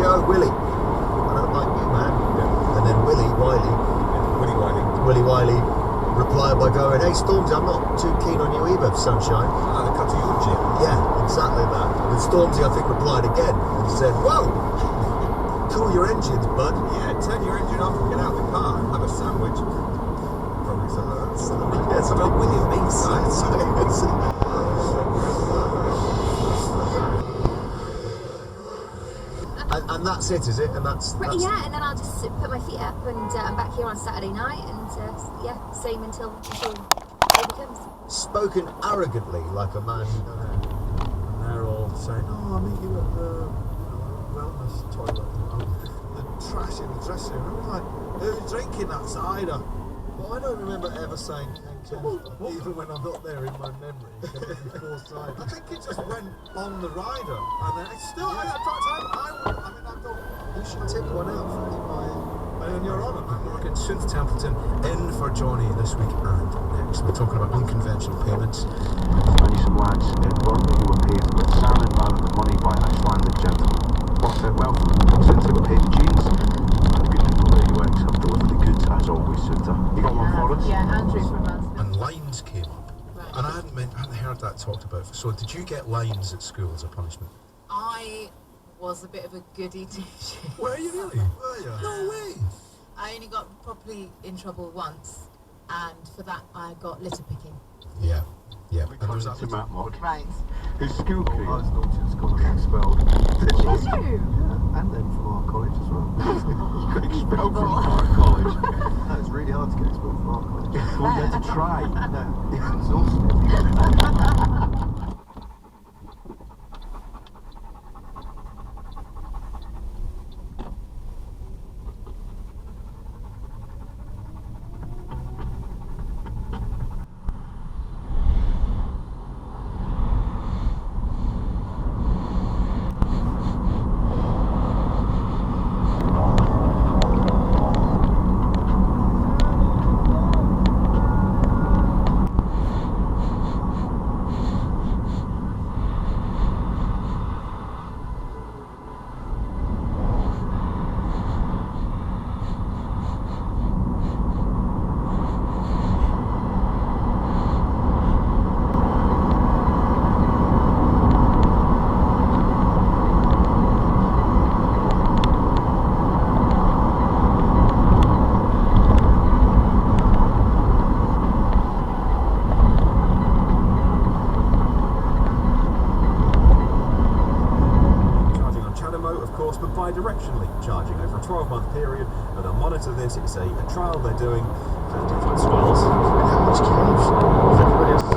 go, Willie. I don't like you, man. Yeah. And then Willie Wiley replied by going, hey Stormzy, I'm not too keen on you either, sunshine. Oh, they come to your gym. Yeah, exactly that. And then Stormzy, I think, replied again and said, whoa, cool your engines, bud. Yeah, turn your engine off and get out of the car and have a sandwich. Probably something like that. Yes, I'm not with you, mate. And that's it, is it? And that's yeah, and then I'll just put my feet up and I'm back here on Saturday night and yeah, same until baby comes. Spoken arrogantly like a man who knows. And they're all saying, oh, I'll meet you at the wellness toilet. The trash in the dressing room. I was like, who's drinking that cider? Well, I don't remember ever saying thank you, even when I'm not there in my memory. I think it just went on the rider, and then it's still. I thought you should take one out for me, and you're on it. Morgan Synth Templeton in for Johnny this week and next. We're talking about unconventional payments. I knew some lads in Burnley who were paid with salmon rather than money by Icelandic gentlemen. Worked out well for them. Since they were paid in jeans, and the good people at UX have delivered the goods as always, Sunta. You got one for us? Yeah, Andrew from us. And lines came up. Right. And I hadn't heard that talked about. So did you get lines at school as a punishment? I was a bit of a goody two-shoes. Were you really? Were you? No way. I only got properly in trouble once, and for that I got litter picking. Yeah. Yeah. And there's that to Matt Mod. Right. His school career has noticed got expelled. Did you? Yeah, and then from our college as well. You got expelled from our college. No, it's really hard to get expelled from our college. Well, you had to try. No, exhausting. Bi-directionally charging over a 12-month period, and they'll monitor this. It's a trial they're doing for different schools. How much cash? Everybody else.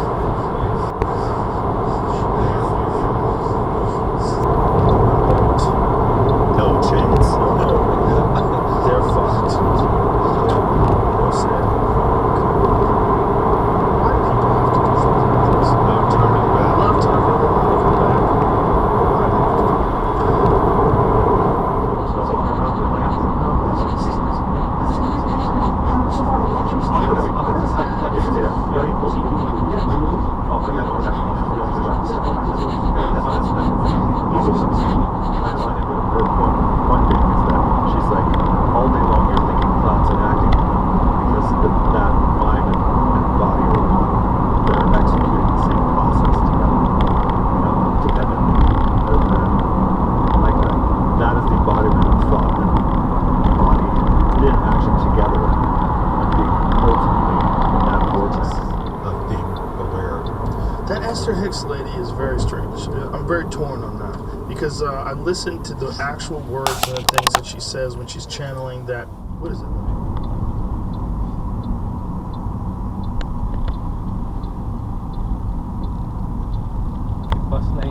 No chance. They're fucked. Why do people have to do something like this? No turning back. No turning back. Lady is very strange. I'm very torn on that because I listened to the actual words and the things that she says when she's channeling that. What is it? Bus lane.